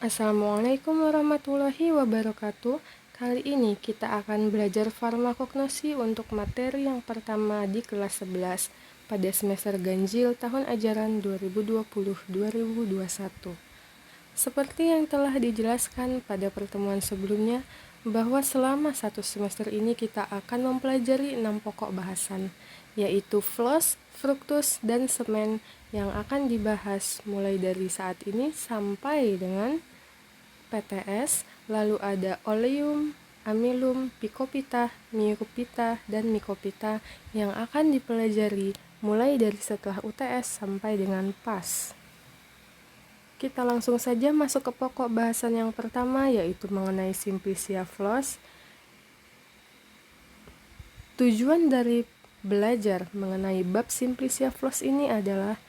Assalamualaikum warahmatullahi wabarakatuh. Kali ini kita akan belajar farmakognosi untuk materi yang pertama di kelas 11 pada semester ganjil tahun ajaran 2020-2021. Seperti yang telah dijelaskan pada pertemuan sebelumnya, bahwa selama satu semester ini kita akan mempelajari 6 pokok bahasan, yaitu flos, fruktus, dan semen yang akan dibahas mulai dari saat ini sampai dengan PTS, lalu ada oleum, amilum, pikopita, mycopita, dan mycopita yang akan dipelajari mulai dari setelah UTS sampai dengan PAS. Kita langsung saja masuk ke pokok bahasan yang pertama, yaitu mengenai Simplicia Flos. Tujuan dari belajar mengenai bab Simplicia Flos ini adalah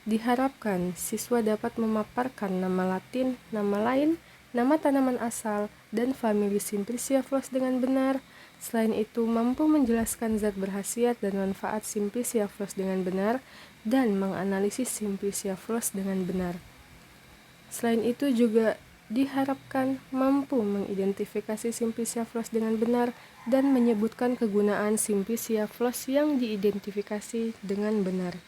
diharapkan siswa dapat memaparkan nama Latin, nama lain, nama tanaman asal, dan famili Simplicia Flos dengan benar. Selain itu, mampu menjelaskan zat berkhasiat dan manfaat Simplicia Flos dengan benar, dan menganalisis Simplicia Flos dengan benar. Selain itu juga diharapkan mampu mengidentifikasi Simplicia Flos dengan benar dan menyebutkan kegunaan Simplicia Flos yang diidentifikasi dengan benar.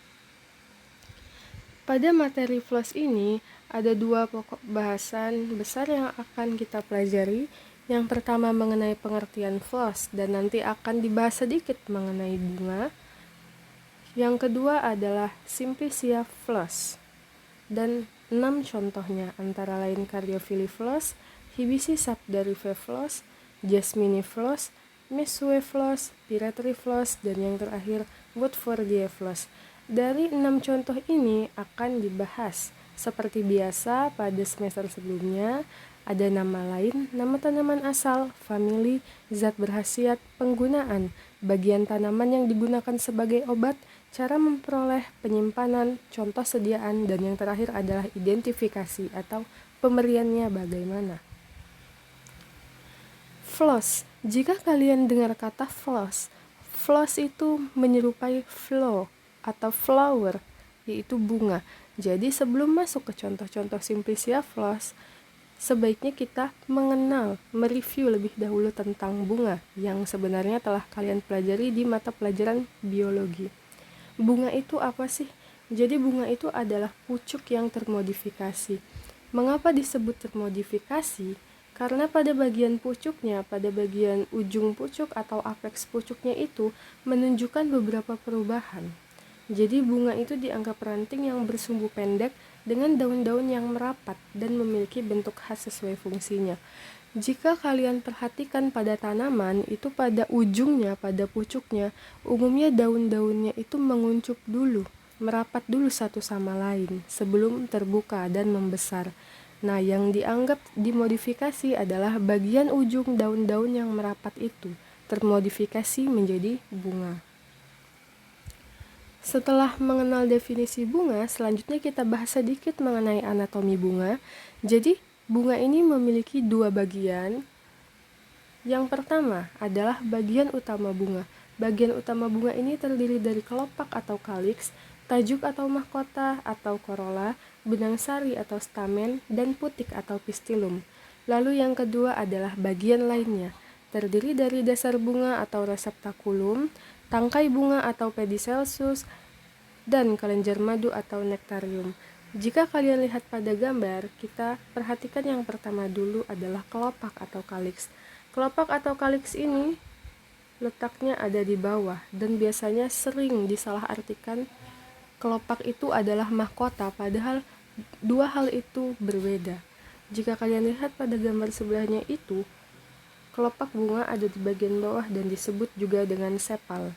Pada materi flos ini, ada dua pokok bahasan besar yang akan kita pelajari. Yang pertama mengenai pengertian flos, dan nanti akan dibahas sedikit mengenai bunga. Yang kedua adalah Simplicia Flos, dan 6 contohnya, antara lain Cardiophylla Flos, Hibiscus subdarivae Flos, Jasmine Flos, Mesue Flos, Pyrethry Flos, dan yang terakhir Woodfordia Flos. Dari 6 contoh ini akan dibahas seperti biasa pada semester sebelumnya. Ada nama lain, nama tanaman asal, famili, zat berkhasiat, penggunaan, bagian tanaman yang digunakan sebagai obat, cara memperoleh, penyimpanan, contoh sediaan, dan yang terakhir adalah identifikasi atau pemberiannya bagaimana. Flos. Jika kalian dengar kata flos, flos itu menyerupai flow atau flower, yaitu bunga. Jadi sebelum masuk ke contoh-contoh Simplicia Flos, sebaiknya kita mengenal, mereview lebih dahulu tentang bunga yang sebenarnya telah kalian pelajari di mata pelajaran biologi. Bunga itu apa sih? Jadi bunga itu adalah pucuk yang termodifikasi. Mengapa disebut termodifikasi? Karena pada bagian pucuknya, pada bagian ujung pucuk atau apeks pucuknya itu menunjukkan beberapa perubahan. Jadi bunga itu dianggap ranting yang bersumbu pendek dengan daun-daun yang merapat dan memiliki bentuk khas sesuai fungsinya. Jika kalian perhatikan pada tanaman, itu pada ujungnya, pada pucuknya, umumnya daun-daunnya itu menguncup dulu, merapat dulu satu sama lain sebelum terbuka dan membesar. Nah, yang dianggap dimodifikasi adalah bagian ujung daun-daun yang merapat itu, termodifikasi menjadi bunga. Setelah mengenal definisi bunga, selanjutnya kita bahas sedikit mengenai anatomi bunga. Jadi, bunga ini memiliki dua bagian. Yang pertama adalah bagian utama bunga. Bagian utama bunga ini terdiri dari kelopak atau kaliks, tajuk atau mahkota atau corolla, benang sari atau stamen, dan putik atau pistilum. Lalu yang kedua adalah bagian lainnya, terdiri dari dasar bunga atau reseptakulum, tangkai bunga atau pedicelsus, dan kelenjar madu atau nektarium. Jika kalian lihat pada gambar, kita perhatikan yang pertama dulu adalah kelopak atau kaliks. Kelopak atau kaliks ini letaknya ada di bawah dan biasanya sering disalahartikan kelopak itu adalah mahkota, padahal dua hal itu berbeda. Jika kalian lihat pada gambar sebelahnya itu, kelopak bunga ada di bagian bawah dan disebut juga dengan sepal.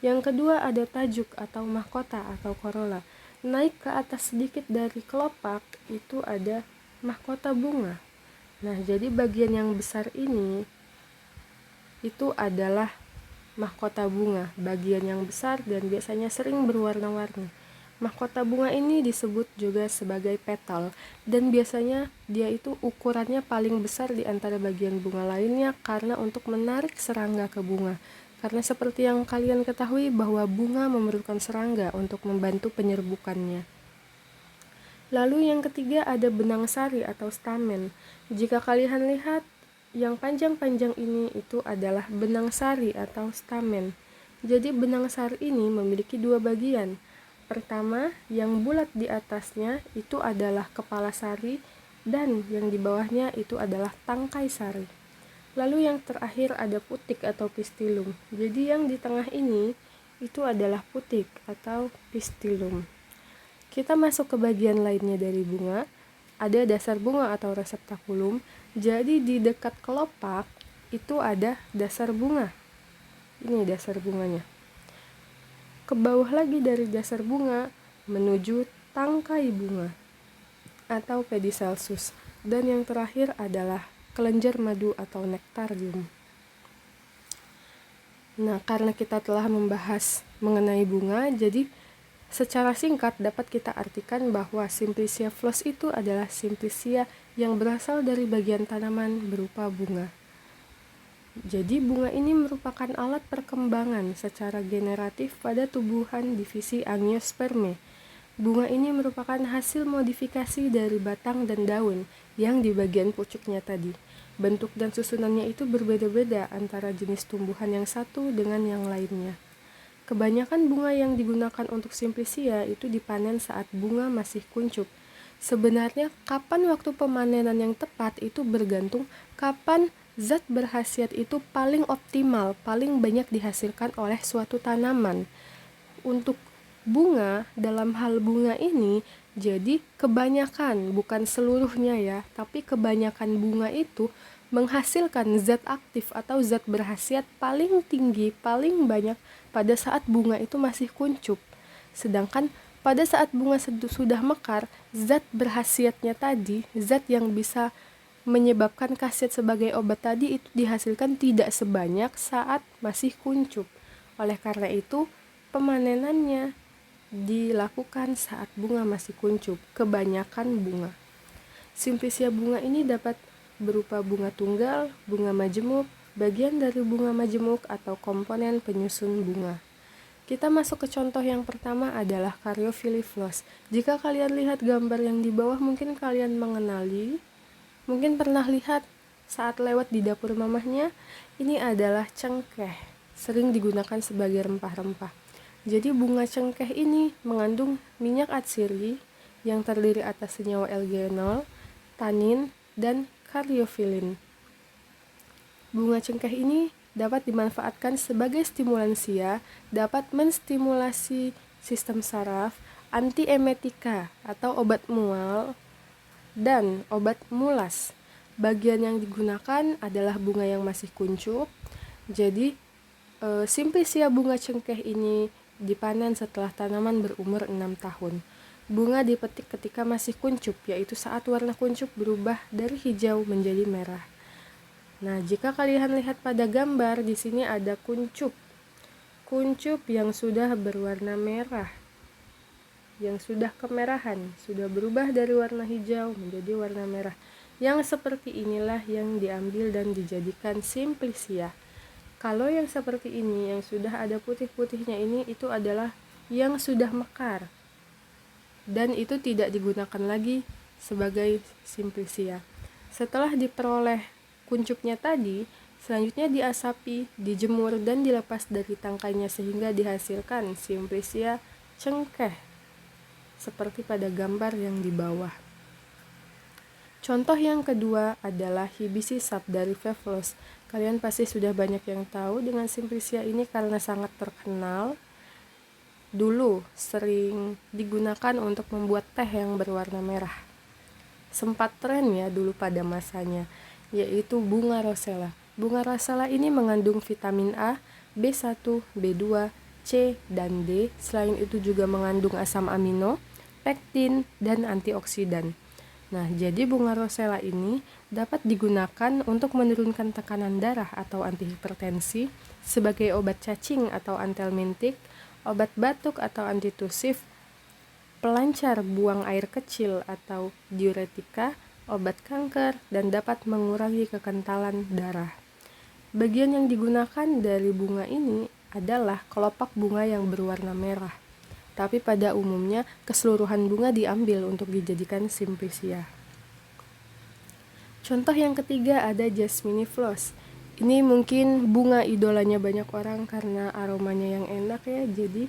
Yang kedua ada tajuk atau mahkota atau corolla. Naik ke atas sedikit dari kelopak itu ada mahkota bunga. Nah, jadi bagian yang besar ini itu adalah mahkota bunga, bagian yang besar dan biasanya sering berwarna-warni. Mahkota bunga ini disebut juga sebagai petal, dan biasanya dia itu ukurannya paling besar di antara bagian bunga lainnya karena untuk menarik serangga ke bunga. Karena seperti yang kalian ketahui bahwa bunga memerlukan serangga untuk membantu penyerbukannya. Lalu yang ketiga ada benang sari atau stamen. Jika kalian lihat, yang panjang-panjang ini itu adalah benang sari atau stamen. Jadi benang sari ini memiliki dua bagian. Pertama, yang bulat di atasnya itu adalah kepala sari, dan yang di bawahnya itu adalah tangkai sari. Lalu yang terakhir ada putik atau pistilum. Jadi yang di tengah ini itu adalah putik atau pistilum. Kita masuk ke bagian lainnya dari bunga. Ada dasar bunga atau reseptakulum. Jadi di dekat kelopak itu ada dasar bunga. Ini dasar bunganya. Ke bawah lagi dari dasar bunga menuju tangkai bunga atau pedicelsus. Dan yang terakhir adalah kelenjar madu atau nektarium. Nah, karena kita telah membahas mengenai bunga, jadi secara singkat dapat kita artikan bahwa Simplicia flos itu adalah Simplicia yang berasal dari bagian tanaman berupa bunga. Jadi bunga ini merupakan alat perkembangan secara generatif pada tumbuhan divisi Angiospermae. Bunga ini merupakan hasil modifikasi dari batang dan daun yang di bagian pucuknya tadi. Bentuk dan susunannya itu berbeda-beda antara jenis tumbuhan yang satu dengan yang lainnya. Kebanyakan bunga yang digunakan untuk Simplicia itu dipanen saat bunga masih kuncup. Sebenarnya kapan waktu pemanenan yang tepat itu bergantung kapan zat berkhasiat itu paling optimal, paling banyak dihasilkan oleh suatu tanaman. Untuk bunga, dalam hal bunga ini, jadi kebanyakan, bukan seluruhnya ya, tapi kebanyakan bunga itu menghasilkan zat aktif atau zat berkhasiat paling tinggi, paling banyak pada saat bunga itu masih kuncup. Sedangkan pada saat bunga sudah mekar, zat berkhasiatnya tadi, zat yang bisa menyebabkan khasiat sebagai obat tadi itu dihasilkan tidak sebanyak saat masih kuncup. Oleh karena itu, pemanenannya dilakukan saat bunga masih kuncup, kebanyakan bunga. Simplicia bunga ini dapat berupa bunga tunggal, bunga majemuk, bagian dari bunga majemuk atau komponen penyusun bunga. Kita masuk ke contoh yang pertama adalah Caryophyllus. Jika kalian lihat gambar yang di bawah, mungkin kalian mengenali, mungkin pernah lihat saat lewat di dapur mamahnya. Ini adalah cengkeh, sering digunakan sebagai rempah-rempah. Jadi bunga cengkeh ini mengandung minyak atsiri yang terdiri atas senyawa L-genol, tanin, dan karyofilin. Bunga cengkeh ini dapat dimanfaatkan sebagai stimulansia, dapat menstimulasi sistem saraf, antiemetika atau obat mual, dan obat mulas. Bagian yang digunakan adalah bunga yang masih kuncup. Jadi Simplicia bunga cengkeh ini dipanen setelah tanaman berumur 6 tahun. Bunga dipetik ketika masih kuncup, yaitu saat warna kuncup berubah dari hijau menjadi merah. Nah, jika kalian lihat pada gambar, di sini ada kuncup. Kuncup yang sudah berwarna merah, yang sudah kemerahan, sudah berubah dari warna hijau menjadi warna merah. Yang seperti inilah yang diambil dan dijadikan Simplicia. Kalau yang seperti ini, yang sudah ada putih-putihnya ini, itu adalah yang sudah mekar. Dan itu tidak digunakan lagi sebagai Simplicia. Setelah diperoleh kuncupnya tadi, selanjutnya diasapi, dijemur, dan dilepas dari tangkainya sehingga dihasilkan Simplicia cengkeh, seperti pada gambar yang di bawah. Contoh yang kedua adalah Hibiscus sabdariflus. Kalian pasti sudah banyak yang tahu dengan Simplicia ini karena sangat terkenal. Dulu sering digunakan untuk membuat teh yang berwarna merah. Sempat tren ya dulu pada masanya, yaitu bunga rosella. Bunga rosella ini mengandung vitamin A, B1, B2, C, dan D. Selain itu juga mengandung asam amino, pektin, dan antioksidan. Nah, jadi bunga rosella ini dapat digunakan untuk menurunkan tekanan darah atau antihipertensi, sebagai obat cacing atau antelmintik, obat batuk atau antitusif, pelancar buang air kecil atau diuretika, obat kanker, dan dapat mengurangi kekentalan darah. Bagian yang digunakan dari bunga ini adalah kelopak bunga yang berwarna merah. tapi pada umumnya keseluruhan bunga diambil untuk dijadikan simplicia. Contoh yang ketiga ada Jasminiflos. Ini mungkin bunga idolanya banyak orang karena aromanya yang enak ya. Jadi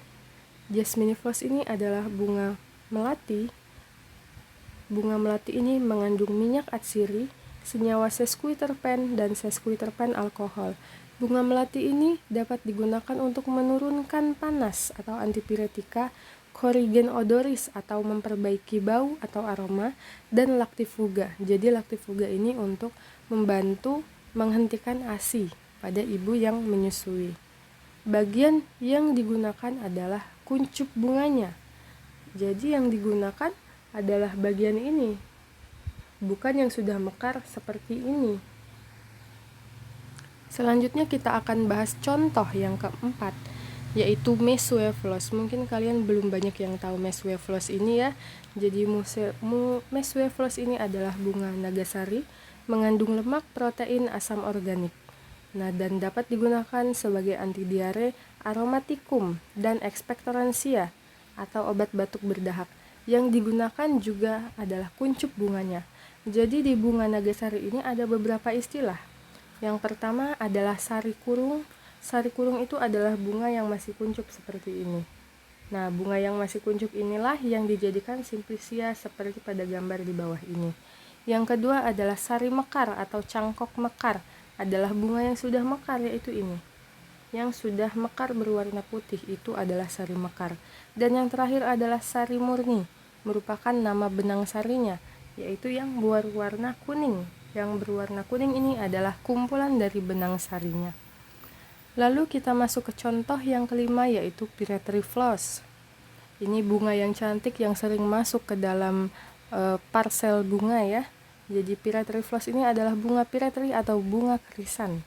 Jasminiflos ini adalah bunga melati. Bunga melati ini mengandung minyak atsiri, senyawa sesquiterpen dan sesquiterpen alkohol. Bunga melati ini dapat digunakan untuk menurunkan panas atau antipiretika, korigen odoris atau memperbaiki bau atau aroma, dan lactifuga. Jadi lactifuga ini untuk membantu menghentikan ASI pada ibu yang menyusui. Bagian yang digunakan adalah kuncup bunganya. Jadi yang digunakan adalah bagian ini, bukan yang sudah mekar seperti ini. Selanjutnya kita akan bahas contoh yang keempat, yaitu Mesuephlos. Mungkin kalian belum banyak yang tahu Mesuephlos ini ya. Jadi Mesuephlos ini adalah bunga nagasari, mengandung lemak, protein, asam organik. Nah, dan dapat digunakan sebagai antidiare, aromatikum, dan ekspektoransia atau obat batuk berdahak. Yang digunakan juga adalah kuncup bunganya. Jadi di bunga nagasari ini ada beberapa istilah. Yang pertama adalah sari kurung. Sari kurung itu adalah bunga yang masih kuncup seperti ini. Nah, bunga yang masih kuncup inilah yang dijadikan simplicia seperti pada gambar di bawah ini. Yang kedua adalah sari mekar atau cangkok mekar. Adalah bunga yang sudah mekar, yaitu ini. Yang sudah mekar berwarna putih itu adalah sari mekar. Dan yang terakhir adalah sari murni, merupakan nama benang sarinya, yaitu yang berwarna kuning. Yang berwarna kuning ini adalah kumpulan dari benang sarinya. Lalu kita masuk ke contoh yang kelima, yaitu Pyrethyriflos. Ini bunga yang cantik yang sering masuk ke dalam parsel bunga ya. Jadi Pyrethyriflos ini adalah bunga pyrethry atau bunga krisan.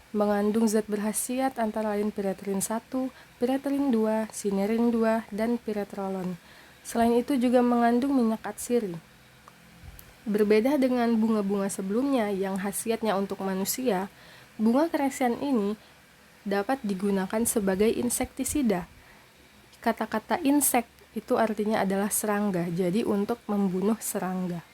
Mengandung zat berkhasiat antara lain pyrethrine 1, pyrethrine 2, sinerin 2, dan pyretrolon. Selain itu juga mengandung minyak atsiri. Berbeda dengan bunga-bunga sebelumnya yang khasiatnya untuk manusia, bunga krisan ini dapat digunakan sebagai insektisida. Kata-kata insek itu artinya adalah serangga, jadi untuk membunuh serangga.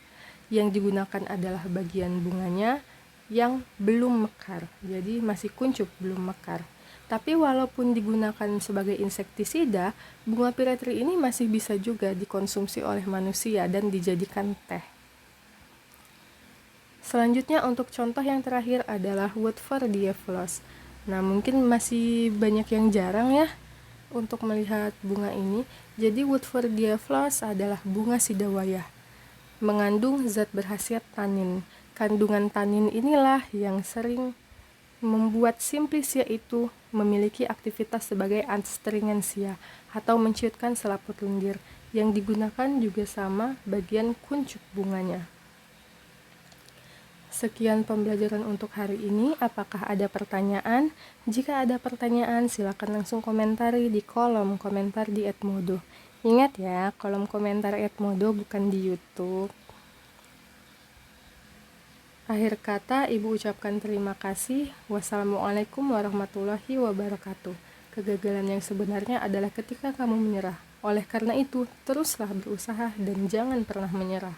Yang digunakan adalah bagian bunganya yang belum mekar, jadi masih kuncup, belum mekar. Tapi walaupun digunakan sebagai insektisida, bunga pyrethry ini masih bisa juga dikonsumsi oleh manusia dan dijadikan teh. Selanjutnya untuk contoh yang terakhir adalah Woodfordieflos. Nah, mungkin masih banyak yang jarang ya untuk melihat bunga ini. Jadi Woodfordieflos adalah bunga sidawayah, mengandung zat berkhasiat tanin. Kandungan tanin inilah yang sering membuat simplicia itu memiliki aktivitas sebagai astringensia atau menciutkan selaput lendir. Yang digunakan juga sama bagian kuncup bunganya. Sekian pembelajaran untuk hari ini. Apakah ada pertanyaan? Jika ada pertanyaan, silakan langsung komentari di kolom komentar di Edmodo. Ingat ya, kolom komentar Edmodo bukan di YouTube. Akhir kata, Ibu ucapkan terima kasih. Wassalamualaikum warahmatullahi wabarakatuh. Kegagalan yang sebenarnya adalah ketika kamu menyerah. Oleh karena itu, teruslah berusaha dan jangan pernah menyerah.